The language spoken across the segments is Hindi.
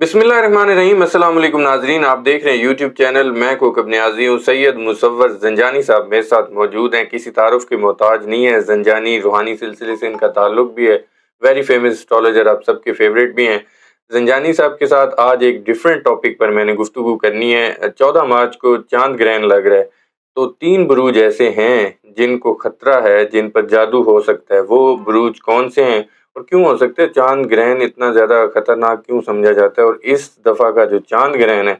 बिस्मिल्लाहिर्रहमानिर्रहीम। अस्सलाम वालेकुम नाजरीन, आप देख रहे हैं यूट्यूब चैनल मैं कोकब न्याजी हूँ। सैयद मुसव्वर ज़ंजानी साहब मेरे साथ मौजूद हैं। किसी तारुफ के मोहताज नहीं है। ज़ंजानी रूहानी सिलसिले से इनका ताल्लुक भी है। वेरी फेमस एस्ट्रोलॉजर, आप सबके फेवरेट भी हैं। ज़ंजानी साहब के साथ आज एक डिफरेंट टॉपिक पर मैंने गुफ्तगू करनी है। 14 मार्च को चांद ग्रहण लग रहा है, तो 3 बुरूज ऐसे हैं जिनको खतरा है, जिन पर जादू हो सकता है। वो बुरूज कौन से हैं और क्यों हो सकते हैं? चांद ग्रहण इतना ज़्यादा खतरनाक क्यों समझा जाता है? और इस दफ़ा का जो चांद ग्रहण है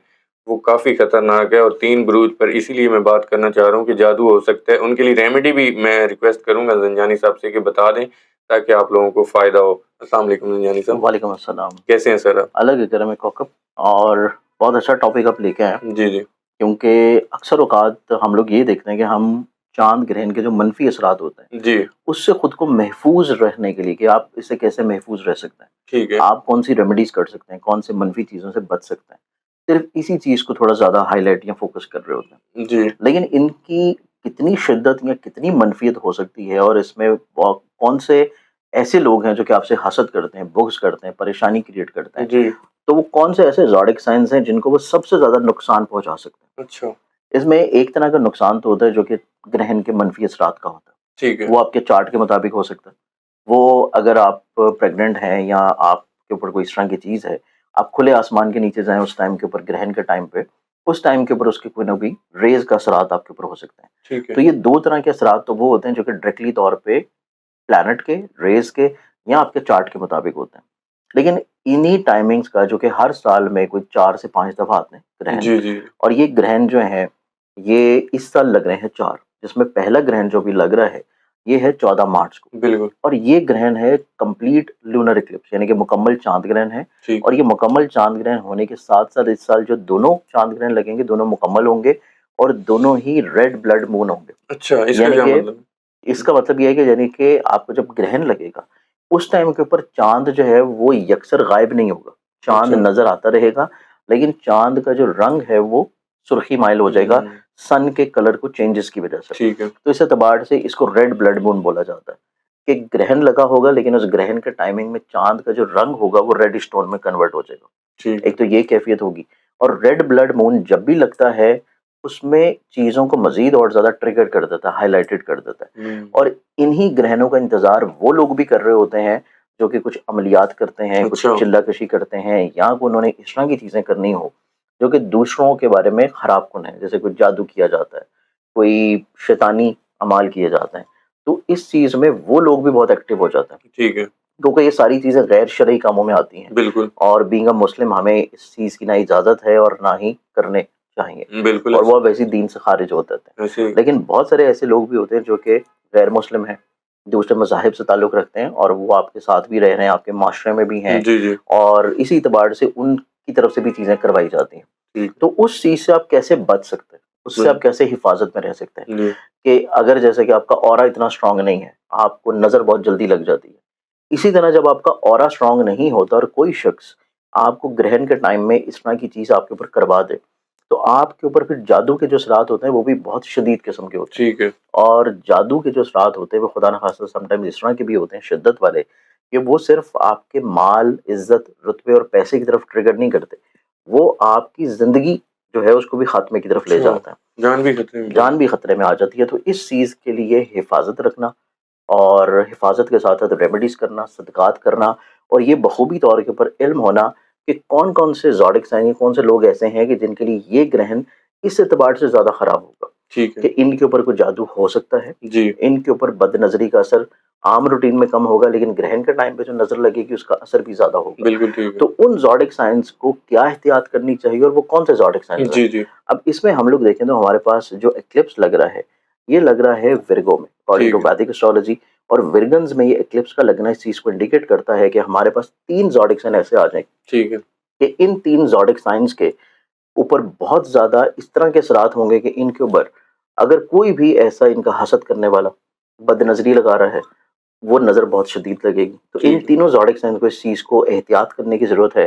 वो काफ़ी खतरनाक है और 3 बुरूज पर इसीलिए मैं बात करना चाह रहा हूँ कि जादू हो सकता है। उनके लिए रेमेडी भी मैं रिक्वेस्ट करूँगा ज़ंजानी साहब से कि बता दें, ताकि आप लोगों को फ़ायदा हो। अस्सलाम वालेकुम ज़ंजानी साहब। वालेकुम अस्सलाम। कैसे हैं सर आप? अलग है गर्म है कौकब। और बहुत अच्छा टॉपिक आप लेके आए, जी, जी। क्योंकि अक्सर औक़ात हम लोग ये देखते हैं कि हम चाँद ग्रहण के जो मनफ़ी असरात होते हैं, जी, उससे खुद को महफ़ूज़ रहने के लिए कि आप इससे कैसे महफ़ूज़ रह सकते हैं। ठीक है। आप कौन-सी रेमेडीज़ कर सकते हैं, कौन से मनफ़ी चीज़ों से बच सकते हैं। सिर्फ़ इसी चीज़ को थोड़ा ज़्यादा हाइलाइट या फ़ोकस कर रहे होते हैं। जी, लेकिन इनकी कितनी शिद्दत या कितनी मनफ़ियत हो सकती है, और इसमें कौन से ऐसे लोग हैं जो कि आपसे हसद करते हैं, बुग़्ज़ करते हैं, परेशानी क्रिएट करते हैं। जी। तो वो कौन से ऐसे ज़ोडिएक साइन्स हैं जिनको वो सबसे ज़्यादा नुकसान पहुँचा सकते हैं। अच्छा, इसमें एक तरह का नुकसान तो होता है जो कि ग्रहण के मनफ़ी असरात का होता ठीक है। है। वो आपके चार्ट के मुताबिक हो सकता है। वो अगर आप प्रेग्नेंट हैं या आपके ऊपर कोई इस तरह की चीज़ है, आप खुले आसमान के नीचे जाएँ उस टाइम के ऊपर, ग्रहण के टाइम पे, उस टाइम के ऊपर उसके कोई ना कोई रेज़ का असरात आपके ऊपर हो सकते हैं। ठीक है। तो ये 2 तरह के असरात तो वो होते हैं जो कि डायरेक्टली तौर पे प्लैनेट के, रेज़ के या आपके चार्ट के मुताबिक होते हैं। लेकिन इन्हीं टाइमिंग्स का जो कि हर साल में कोई 4 से 5 दफ़ा आते हैं ग्रहण, जी, जी। और ये ग्रहण जो हैं, ये इस साल लग रहे हैं 4, जिसमें पहला ग्रहण जो अभी लग रहा है, ये है 14 मार्च को। बिल्कुल, और ये ग्रहण है कंप्लीट लूनर इक्लिप्स, यानी कि मुकम्मल चाँद ग्रहण है। ठीक और है। ये मुकम्मल चाँद ग्रहण होने के साथ-साथ इस साल जो दोनों चाँद ग्रहण लगेंगे, दोनों मुकम्मल होंगे और दोनों ही रेड ब्लड मून होंगे। अच्छा, इसका यानी क्या कि मतलब है? इसका मतलब ये है कि यानी कि आपको जब ग्रहण लगेगा, उस टाइम के ऊपर चाँद जो है वो यकसर गायब नहीं होगा। चाँद अच्छा। नज़र आता रहेगा, लेकिन चाँद का जो रंग है वो सुर्ख़ी माइल हो जाएगा, हुँ, सन के कलर को चेंजेस की वज़ह से। ठीक है। तो इस एतबार से इसको रेड ब्लड मून बोला जाता है, कि ग्रहण लगा होगा लेकिन उस ग्रहण के टाइमिंग में चाँद का जो रंग होगा वो रेड स्टोन में कन्वर्ट हो जाएगा। ठीक है। एक तो ये कैफ़ियत होगी। और रेड ब्लड मून जब भी लगता है, उसमें चीज़ों को मज़ीद और ज़्यादा ट्रिगर कर देता है, हाइलाइटेड कर देता है। हुँ, और इन्हीं ग्रहणों का इंतज़ार वो लोग भी कर रहे होते हैं, जो कि कुछ अमलियात करते हैं, कुछ अच्छा, चिल्ला-कशी करते हैं, या उन्होंने इस तरह की चीज़ें करनी हो, जो कि दूसरों के बारे में ख़राब-कुन है। जैसे कोई जादू किया जाता है, कोई शैतानी अमाल किए जाते हैं। तो इस चीज़ में वो लोग भी बहुत एक्टिव हो जाते हैं, ठीक है। क्योंकि ये सारी चीज़ें गैर शरई कामों में आती हैं। बिल्कुल, और बीइंग अ मुस्लिम हमें इस चीज़ की ना इजाज़त है और ना ही करने चाहिए, बिल्कुल और ऐसे वो वैसे ही दीन से खारिज हो जाते हैं। ऐसे ही। लेकिन बहुत सारे ऐसे लोग भी होते हैं जो कि गैर मुस्लिम हैं, दूसरे मज़ाहिब से ताल्लुक़ रखते हैं, और वो आपके साथ भी रह रहे हैं, आपके माशरे में भी हैं, जी, जी, और इसी एतबार से उनकी तरफ से भी चीज़ें करवाई जाती हैं। ठीक है। तो उस चीज़ से आप कैसे बच सकते हैं? उससे बिल आप कैसे हिफ़ाज़त में रह सकते हैं? जी, कि अगर जैसे कि आपका ऑरा इतना स्ट्रॉन्ग नहीं है, आपको नज़र बहुत जल्दी लग जाती है। इसी तरह जब आपका ऑरा स्ट्रॉन्ग नहीं होता और कोई शख्स आपको ग्रहण के टाइम में इस तरह की चीज़ आपके ऊपर करवा दे, तो आपके ऊपर फिर जादू के जो असरात होते हैं वो भी बहुत शदीद किस्म के होते हैं। ठीक है। और जादू के जो असरात होते हैं वो खुदा न खास्ता समटाइम्स इस तरह के भी होते हैं, शिद्दत वाले, कि वो सिर्फ़ आपके माल, इज़्ज़त, रुतबे और पैसे की तरफ ट्रिगर नहीं करते। वो आपकी ज़िंदगी जो है उसको भी ख़ात्मे की तरफ ले अच्छा, जाता है। जान भी खतरे में पड़ जान भी खतरे में आ जाती है। तो इस चीज़ के लिए हिफ़ाज़त रखना, और हिफ़ाज़त के साथ-साथ रेमेडीज़ करना, सदक़ात करना, और ये बख़ूबी तौर के ऊपर इल्म होना कि कौन-कौन से ज़ोडिएक साइन या कौन से लोग ऐसे हैं कि जिनके लिए ये ग्रहण इस एतबार से ज़्यादा ख़राब होगा, ठीक है। कि इनके ऊपर कोई जादू हो सकता है, जी, इनके ऊपर बदनज़री का असर आम रूटीन में कम होगा, लेकिन ग्रहण के टाइम पे जो नज़र लगेगी उसका असर भी ज़्यादा होगा। बिल्कुल ठीक है। तो उन ज़ोडिएक साइन्स को क्या एहतियात करनी चाहिए और वो कौन से ज़ोडिएक साइन्स हैं? जी, जी, अब इसमें हम लोग देखें तो हमारे पास जो एक्लिप्स लग रहा है, ये लग रहा है विर्गो में, अकॉर्डिंग टू ठीक है। वैदिक एस्ट्रोलॉजी। और विर्गन्स में ये एक्लिप्स का लगना इस चीज़ को इंडिकेट करता है कि हमारे पास 3 ज़ोडिएक साइन ऐसे आ जाएँगे, ठीक है। कि इन 3 ज़ोडिएक साइन्स के ऊपर बहुत ज़्यादा इस तरह के असरात होंगे कि इनके ऊपर अगर कोई भी ऐसा इनका हसद करने वाला बदनज़री लगा रहा है, वो नज़र बहुत शदीद लगेगी। तो इन ठीक है। तीनों ज़ोडिएक साइन्स को इस चीज़ को एहतियात करने की ज़रूरत है,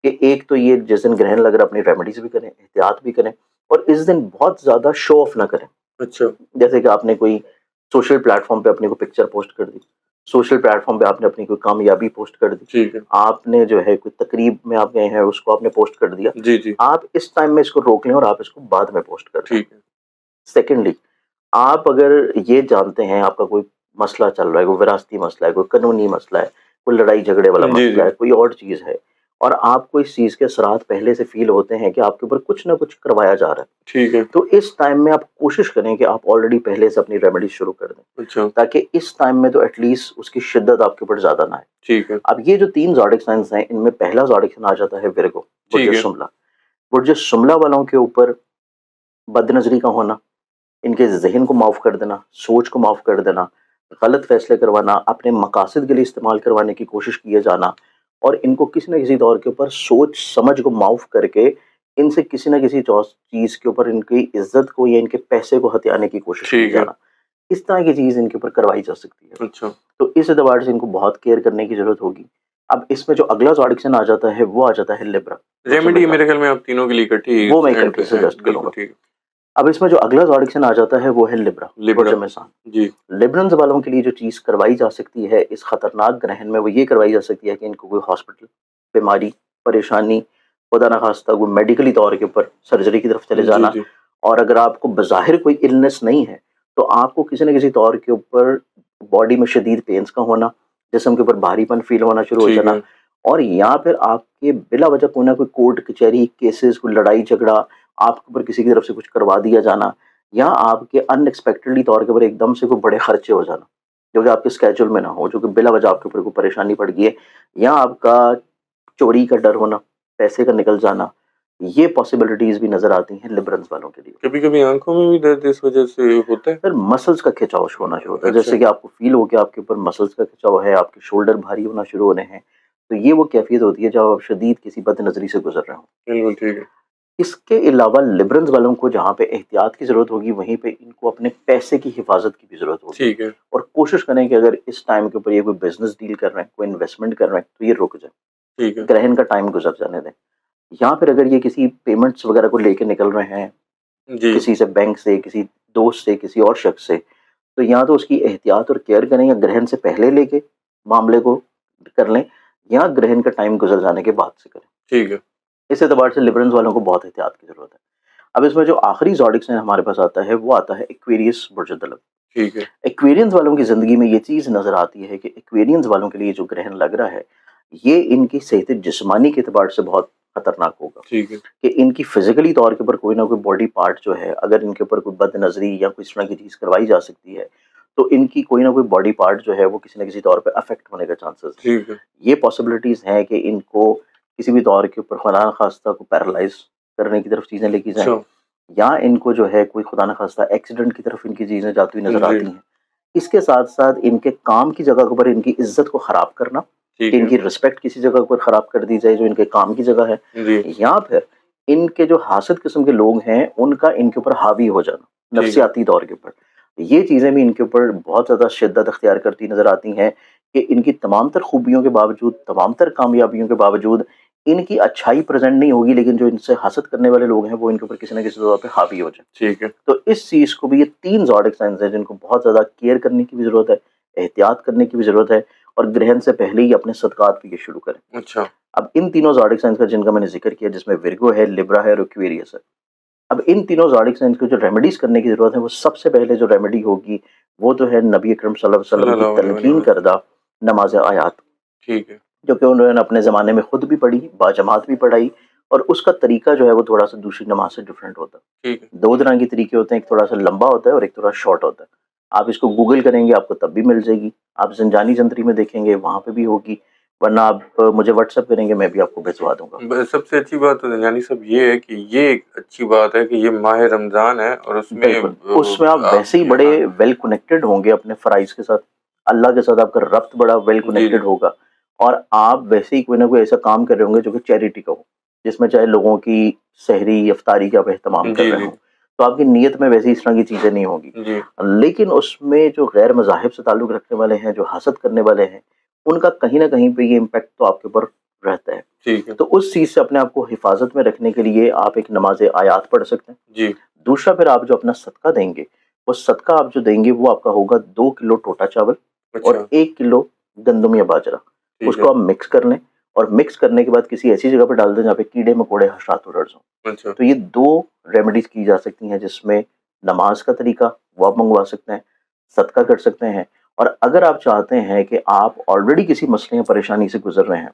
कि एक तो ये जिस दिन ग्रहण लग रहा है अपनी रेमेडीज़ भी करें, एहतियात भी करें, और इस दिन बहुत ज़्यादा शो ऑफ ना करें। अच्छा, जैसे कि आपने कोई सोशल प्लेटफ़ॉर्म पे अपनी कोई पिक्चर पोस्ट कर दी, सोशल प्लेटफॉर्म पे आपने अपनी कोई कामयाबी पोस्ट कर दी, ठीक है। आपने जो है कोई तकरीब में आप गए हैं उसको आपने पोस्ट कर दिया, जी, जी। आप इस टाइम में इसको रोक लें और आप इसको बाद में पोस्ट कर दें। ठीक है। सेकेंडली, आप अगर ये जानते हैं आपका कोई मसला चल रहा है, कोई विरासती मसला है, कोई कानूनी मसला है, कोई लड़ाई झगड़े वाला जी, मसला जी। है, कोई और चीज़ है और आपको इस चीज़ के असरात पहले से फ़ील होते हैं कि आपके ऊपर कुछ ना कुछ करवाया जा रहा है, ठीक है। तो इस टाइम में आप कोशिश करें कि आप ऑलरेडी पहले से अपनी रेमेडी शुरू कर दें, अच्छा, ताकि इस टाइम में तो एटलीस्ट उसकी शिद्दत आपके ऊपर ज़्यादा ना आए। ठीक है। अब ये जो 3 ज़ोडिक साइन्स हैं, इनमें पहला ज़ोडिक साइन आ जाता है विर्गो, ठीक बुर्ज है। शुमला। बुर्ज शुमला वालों के ऊपर बदनज़री का होना, इनके ज़हन को माफ़ कर देना, सोच को माफ़ कर देना, गलत फ़ैसले करवाना, अपने मकासद के लिए इस्तेमाल करवाने की कोशिश किए जाना और इनको किसी न किसी तौर के ऊपर सोच-समझ को माफ़ करके इनसे किसी न किसी चीज़ के ऊपर इनकी इज़्ज़त को या इनके पैसे को हथियाने की कोशिश की ठीक है। जाना। इस तरह की चीज़ इनके ऊपर करवाई जा सकती है। अच्छा, तो इस एतबार से इनको बहुत केयर करने की ज़रूरत होगी। अब इसमें जो अगला ज़ोडिक साइन आ जाता है, वो आ जाता है लिब्रा, बुर्ज रेमेडी मिज़ान। मेरे ख्याल में आप तीनों के लिए इकट्ठी वो मैं एंड पे इकट्ठे हैं। सजेस्ट बिल्कुल करूँगा। ठीक है। अब इसमें जो अगला ज़ोडिक साइन आ जाता है, वो है लिब्रा, बुर्ज लिब्रा। मिज़ान। जी, लिब्रन्स वालों के लिए जो चीज़ करवाई जा सकती है इस खतरनाक ग्रहण में, वो ये करवाई जा सकती है कि इनको कोई हॉस्पिटल, बीमारी, परेशानी, खुदा ना खास्ता कोई मेडिकली तौर के ऊपर सर्जरी की तरफ चले जी, जाना। जी। और अगर आपको बज़ाहिर कोई इलनेस नहीं है, तो आपको किसी न किसी तौर के ऊपर बॉडी में शदीद पेन्स का होना, जिस्म के ऊपर भारीपन फ़ील होना शुरू हो ठीक जाना है। और या फिर आपके बिला वजह कोई ना कोई कोर्ट कचहरी केसेस, कोई लड़ाई झगड़ा, आपके ऊपर किसी की तरफ से कुछ करवा दिया जाना या आपके अनएक्सपेक्टेडली तौर के ऊपर एकदम से कोई बड़े खर्चे हो जाना, जो कि आपके स्केड्यूल में ना हो, जो कि बिला वजह आपके ऊपर कोई परेशानी पड़ गई है या आपका चोरी का डर होना, पैसे का निकल जाना, ये पॉसिबिलिटीज़ भी नज़र आती हैं लिबरल्स वालों के लिए। कभी-कभी आँखों में भी दर्द इस वज़ह से होता है? फिर मसल्स का खिंचाव होना शुरू होता है, अच्छा, जैसे कि आपको फ़ील हो कि आपके ऊपर मसल्स का खिंचाव है, आपके शोल्डर भारी होना शुरू हो रहे हैं, तो ये वो कैफ़ियत होती है जब आप शदीद किसी बदनज़री से गुज़र रहे हों। बिल्कुल ठीक है। इसके अलावा लिबरल्स वालों को जहाँ पे एहतियात की ज़रूरत होगी, वहीं पे इनको अपने पैसे की हिफाज़त की भी ज़रूरत होगी ठीक है। और कोशिश करें कि अगर इस टाइम के ऊपर ये कोई बिज़नेस डील कर रहे हैं, कोई इन्वेस्टमेंट कर रहे हैं, तो ये रुक जाए, ठीक है। ग्रहण का टाइम गुज़र जाने दें। या फिर अगर ये किसी पेमेंट्स वगैरह को लेके निकल रहे हैं, जी, किसी से बैंक से, किसी दोस्त से, किसी और शख्स से, तो या तो उसकी एहतियात और केयर करें या ग्रहण से पहले लेके मामले को कर लें या ग्रहण का टाइम गुज़र जाने के बाद से करें। ठीक है। इस एतबार से लिबरल्स वालों को बहुत एहतियात की ज़रूरत है। अब इसमें जो आखिरी ज़ोडिक साइन हमारे पास आता है, वो आता है एक्वेरियस बुर्ज दलम। ठीक है। एक्वेरियंस वालों की ज़िंदगी में ये चीज़ नज़र आती है कि एक्वेरियंस वालों के लिए जो ग्रहण लग रहा है, ये इनकी सेहत जिस्मानी के एतबार से बहुत खतरनाक होगा ठीक है। कि इनकी फिज़िकली तौर के ऊपर कोई ना कोई बॉडी पार्ट जो है, अगर इनके ऊपर कोई बदनज़री या कोई इस तरह की चीज़ करवाई जा सकती है, तो इनकी कोई ना कोई बॉडी पार्ट जो है, वो किसी न किसी तौर पे अफ़ेक्ट होने का चांसेस हैं। ठीक है। ये पॉसिबिलिटीज़ हैं कि इनको किसी भी तौर के ऊपर खुदा न खास्ता को पैरालाइज़ करने की तरफ चीज़ें लेके जाएँ अच्छा, या इनको जो है कोई खुदा न खास्ता एक्सीडेंट की तरफ इनकी चीज़ें जाती हुई नज़र जी, आती हैं। इसके साथ-साथ इनके काम की जगह के ऊपर इनकी इज़्ज़त को ख़राब करना, कि ठीक है। इनकी रिस्पेक्ट किसी जगह पर ख़राब कर दी जाए जो इनके काम की जगह है जी, या फिर इनके जो हासिद किस्म के लोग हैं, उनका इनके ऊपर हावी हो जाना, ठीक है। नफ्सियाती तौर के ऊपर। ये चीज़ें भी इनके ऊपर बहुत ज़्यादा शिद्दत अख्तियार करती नज़र आती हैं कि इनकी तमाम तर खूबियों के बावजूद, तमाम तर कामयाबियों के बावजूद, इनकी अच्छाई प्रेज़ेंट नहीं होगी, लेकिन जो इनसे हसद करने वाले लोग हैं, वो इनके ऊपर किसी न किसी तौर पे हावी हो जाएँ। ठीक है। तो इस चीज़ को भी ये 3 ज़ोडिक साइन्स हैं जिनको बहुत ज़्यादा केयर करने की भी ज़रूरत है, एहतियात करने की भी ज़रूरत है और ग्रहण से पहले ही अपने सदक़ात भी ये शुरू करें। अच्छा, अब इन तीनों ज़ोडिक साइन्स का जिनका मैंने ज़िक्र किया, जिसमें विर्गो है, लिब्रा है और एक्वेरियस है। अब इन तीनों ज़ोडिक साइन्स को जो रेमेडीज़ करने की ज़रूरत है, वो सबसे पहले जो रेमेडी होगी, वो तो है नबी अकरम सल्लल्लाहु अलैहि वसल्लम की सल्लल्लाहु अलैहि तलक़ीन वसल्लम। करदा नमाज़ आयात, ठीक है। जो कि उन्होंने अपने ज़माने में खुद भी पढ़ी, बाजमात भी पढ़ाई और उसका तरीका जो है वो थोड़ा-सा दूसरी नमाज़ से डिफरेंट होता है। ठीक है। 2 तरह के तरीके होते हैं, एक थोड़ा-सा लंबा होता है और एक थोड़ा शॉर्ट होता है। आप इसको गूगल करेंगे, आपको तब भी मिल जाएगी। आप ज़ंजानी जंतरी में देखेंगे, वहाँ पे भी होगी, वरना आप मुझे व्हाट्सएप करेंगे, मैं भी आपको भिजवा दूँगा। सबसे अच्छी बात तो जानी साहब ये है कि ये एक अच्छी बात है कि ये माह रमज़ान है और उसमें बिल्कुल, उसमें आप वैसे ही आपके बड़े हाँ, वेल कनेक्टेड होंगे अपने फ़राइज़ के साथ। अल्लाह के साथ आपका रब्त बड़ा वेल जी, जी। कनेक्टेड होगा और आप वैसे ही कोई ना कोई ऐसा काम कर रहे होंगे जो कि चैरिटी का हो, जिसमें चाहे लोगों की सहरी, इफ्तारी का आप एहतमाम कर जी, रहे जी। हों। तो आपकी नीयत में वैसे इस तरह की चीज़ें नहीं होंगी। जी, लेकिन उसमें जो गैर मज़ाहिब से ताल्लुक़ रखने वाले हैं, जो हसद करने वाले हैं, उनका कहीं न कहीं पे ये इम्पैक्ट तो आपके ऊपर रहता है। ठीक है। तो उस चीज़ से अपने आप को हिफ़ाज़त में रखने के लिए आप एक नमाज़ आयात पढ़ सकते हैं। जी, दूसरा फिर आप जो अपना सदका देंगे, वो सदका आप जो देंगे वो आपका होगा 2 किलो टोटा चावल, अच्छा, और 1 किलो गंदम या बाजरा, ठीक उसको है। आप मिक्स कर लें और मिक्स करने के बाद किसी ऐसी जगह पे डाल दें जहाँ पे कीड़े-मकोड़े, हशरात उड़र्स हों। अच्छा, तो ये 2 रेमेडीज़ की जा सकती हैं जिसमें नमाज़ का तरीका वो आप मँगवा सकते हैं, सदका कर सकते हैं और अगर आप चाहते हैं कि आप ऑलरेडी किसी मसले या परेशानी से गुज़र रहे हैं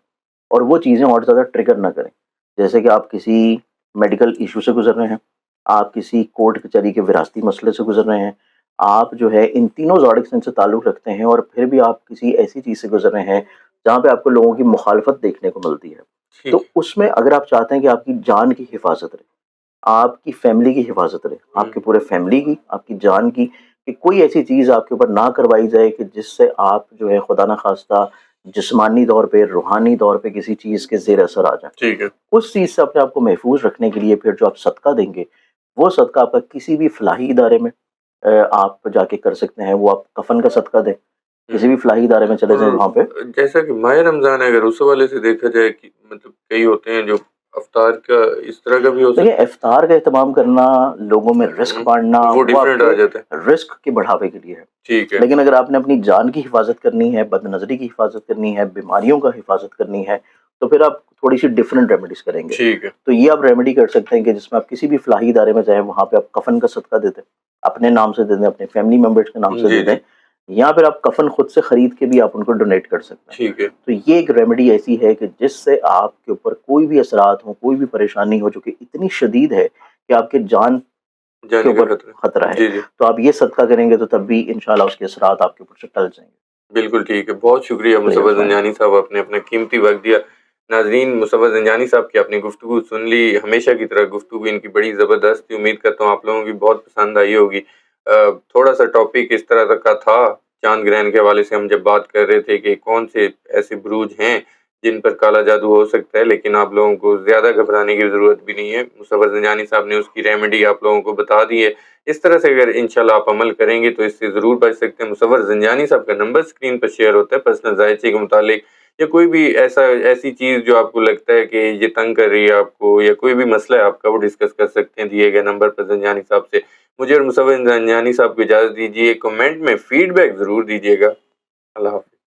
और वो चीज़ें और ज़्यादा ट्रिगर ना करें, जैसे कि आप किसी मेडिकल इश्यू से गुज़र रहे हैं, आप किसी कोर्ट कचहरी के विरासती मसले से गुज़र रहे हैं, आप जो है इन तीनों ज़ोडिक साइन से ताल्लुक़ रखते हैं और फिर भी आप किसी ऐसी चीज़ से गुज़र रहे हैं, जहाँ पे आपको लोगों की मुखालफत देखने को मिलती है। ठीक तो उसमें अगर आप चाहते हैं कि आपकी जान की हिफ़ाज़त रहे, आपकी फैमिली की हिफ़ाज़त रहे, है। आपके पूरे फैमिली की, आपकी जान की, कि कोई ऐसी चीज़ आपके ऊपर ना करवाई जाए कि जिससे आप जो है खुदा ना ख़ास्ता जिस्मानी तौर पे, रूहानी तौर पे किसी चीज़ के ज़ेर असर आ जाएँ। ठीक है, उस चीज़ से अपने आप को महफूज़ रखने के लिए फिर जो आप सदका देंगे, वो सदका आपका किसी भी फलाही इदारे में आप जाके कर सकते हैं, वो आप कफ़न का सदका दें, हुँ। किसी भी फलाही इदारे में चले जाएँ और वहाँ पे। जैसा कि माह रमज़ान है, अगर उस हवाले से देखा जाए कि मतलब कई होते हैं जो अफ्तार का इस तरह का भी हो देखिए, सकता है? इफ्तार का एहतमाम करना, लोगों में रिस्क बाँटना, वो वो डिफरेंट आ आपके जाता है। रिस्क के बढ़ावे के लिए है। ठीक है, लेकिन अगर आपने अपनी जान की हिफ़ाज़त करनी है, बदनज़री की हिफ़ाज़त करनी है, बीमारियों का हिफ़ाज़त करनी है, तो फिर आप थोड़ी-सी डिफरेंट रेमेडीज़ करेंगे। ठीक है, तो ये आप रेमेडी कर सकते हैं कि जिसमें आप किसी भी फलाही इदारे में जाएँ, वहाँ पे आप कफ़न का सदका दे दें। अपने नाम से दे दें, अपने फैमिली मेंबर्स के नाम से जी, दे दें जी, या फिर आप कफ़न खुद से खरीद के भी आप उनको डोनेट कर सकते हैं। ठीक है, तो ये एक रेमेडी ऐसी है कि जिससे आपके ऊपर कोई भी असरात हो, कोई भी परेशानी हो जो कि इतनी शदीद है कि आपकी जान के जाने का ऊपर खतरा। खतरा है। जी, जी, तो आप ये सदका करेंगे तो तब भी इंशाल्लाह उसके असरात आपके ऊपर से टल जाएँगे। बिल्कुल ठीक है। बहुत शुक्रिया चलिए मुसव्वर उस्मान। ज़ंजानी साहब, आपने अपना कीमती वक़्त दिया। नाज़रीन, मुसव्वर ज़ंजानी साहब की आपने गुफ्तगू सुन ली, हमेशा की तरह गुफ्तगू इनकी बड़ी ज़बरदस्त थी, उम्मीद करता हूँ आप लोगों की बहुत पसंद आई होगी। थोड़ा-सा टॉपिक इस तरह का था, चाँद ग्रहण के हवाले से हम जब बात कर रहे थे कि कौन से ऐसे बुरूज हैं, जिन पर काला जादू हो सकता है, लेकिन आप लोगों को ज़्यादा घबराने की ज़रूरत भी नहीं है। मुसव्वर ज़ंजानी साहब ने उसकी रेमेडी आप लोगों को बता दी है। इस तरह से अगर इंशाल्लाह आप अमल करेंगे तो इससे ज़रूर बच सकते हैं। मुसव्वर ज़ंजानी साहब का नंबर स्क्रीन पर शेयर होता है, पर्सनल ज़ायचे के मुतालिक या कोई भी ऐसी चीज़ जो आपको लगता है कि ये तंग कर रही है आपको या कोई भी मसला है आपका, वो डिस्कस कर सकते हैं दिए गए नंबर पर ज़ंजानी साहब से। मुझे और मुसव्वर ज़ंजानी साहब को इजाज़त दीजिए, कमेंट में फीडबैक ज़रूर दीजिएगा। अल्लाह हाफ़िज़।